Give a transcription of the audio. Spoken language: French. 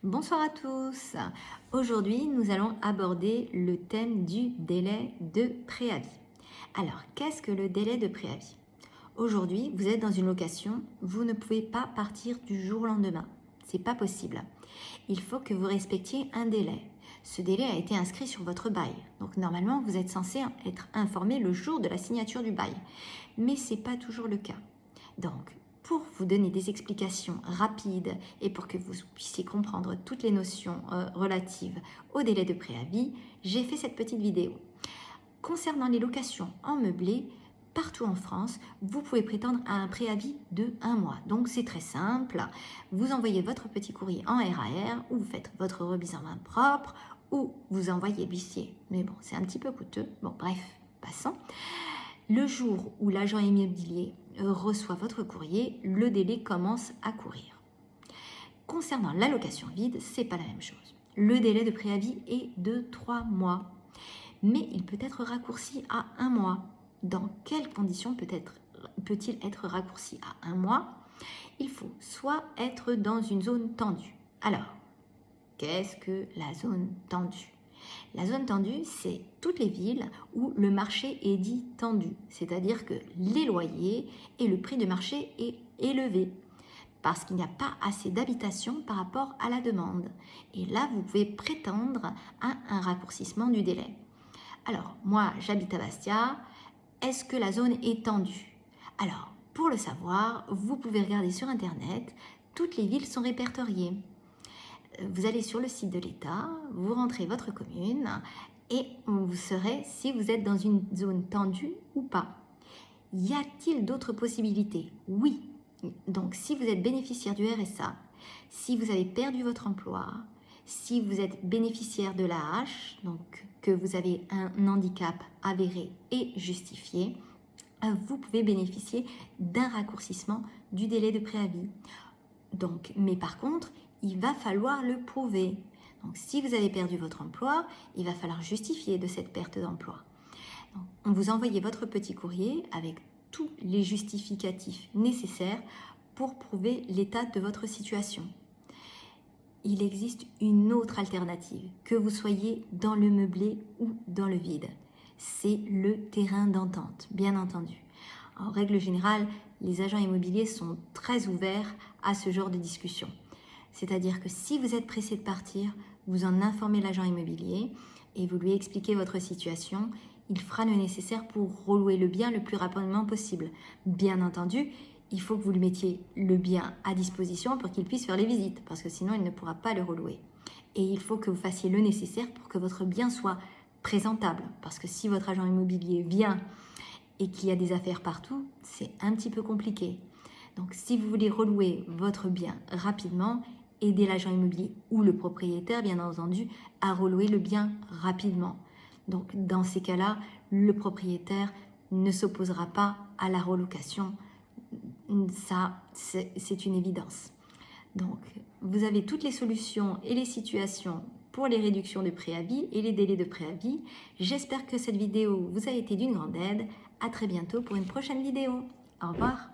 Bonsoir à tous. Aujourd'hui, nous allons aborder le thème du délai de préavis. Alors, qu'est-ce que le délai de préavis? Aujourd'hui, vous êtes dans une location, vous ne pouvez pas partir du jour au lendemain. C'est pas possible. Il faut que vous respectiez un délai. Ce délai a été inscrit sur votre bail. Donc normalement, vous êtes censé être informé le jour de la signature du bail. Mais ce n'est pas toujours le cas. Donc, pour vous donner des explications rapides et pour que vous puissiez comprendre toutes les notions relatives au délai de préavis, j'ai fait cette petite vidéo. Concernant les locations en meublé, partout en France, vous pouvez prétendre à un préavis de 1 mois. Donc c'est très simple, vous envoyez votre petit courrier en RAR ou vous faites votre remise en main propre ou vous envoyez l'huissier. Mais bon, c'est un petit peu coûteux. Bon, bref, passons. Le jour où l'agent immobilier reçoit votre courrier, le délai commence à courir. Concernant la location vide, c'est pas la même chose. Le délai de préavis est de 3 mois, mais il peut être raccourci à 1 mois. Dans quelles conditions peut-il être raccourci à 1 mois? Il faut soit être dans une zone tendue. Alors, qu'est-ce que la zone tendue? La zone tendue, c'est toutes les villes où le marché est dit tendu, c'est-à-dire que les loyers et le prix de marché est élevé parce qu'il n'y a pas assez d'habitations par rapport à la demande. Et là, vous pouvez prétendre à un raccourcissement du délai. Alors, moi, j'habite à Bastia. Est-ce que la zone est tendue? Alors, pour le savoir, vous pouvez regarder sur Internet. Toutes les villes sont répertoriées. Vous allez sur le site de l'État, vous rentrez votre commune et vous saurez si vous êtes dans une zone tendue ou pas. Y a-t-il d'autres possibilités? Oui. Donc, si vous êtes bénéficiaire du RSA, si vous avez perdu votre emploi, si vous êtes bénéficiaire de l'AH, donc que vous avez un handicap avéré et justifié, vous pouvez bénéficier d'un raccourcissement du délai de préavis. Donc, mais par contre, il va falloir le prouver. Donc, si vous avez perdu votre emploi, il va falloir justifier de cette perte d'emploi. On vous envoie votre petit courrier avec tous les justificatifs nécessaires pour prouver l'état de votre situation. Il existe une autre alternative, que vous soyez dans le meublé ou dans le vide. C'est le terrain d'entente, bien entendu. En règle générale, les agents immobiliers sont très ouverts à ce genre de discussion. C'est-à-dire que si vous êtes pressé de partir, vous en informez l'agent immobilier et vous lui expliquez votre situation. Il fera le nécessaire pour relouer le bien le plus rapidement possible. Bien entendu, il faut que vous lui mettiez le bien à disposition pour qu'il puisse faire les visites, parce que sinon il ne pourra pas le relouer. Et il faut que vous fassiez le nécessaire pour que votre bien soit présentable, parce que si votre agent immobilier vient et qu'il y a des affaires partout, c'est un petit peu compliqué. Donc si vous voulez relouer votre bien rapidement, aidez l'agent immobilier ou le propriétaire, bien entendu, à relouer le bien rapidement. Donc dans ces cas-là, le propriétaire ne s'opposera pas à la relocation. Ça, c'est une évidence. Donc, vous avez toutes les solutions et les situations pour les réductions de préavis et les délais de préavis. J'espère que cette vidéo vous a été d'une grande aide. À très bientôt pour une prochaine vidéo. Au revoir.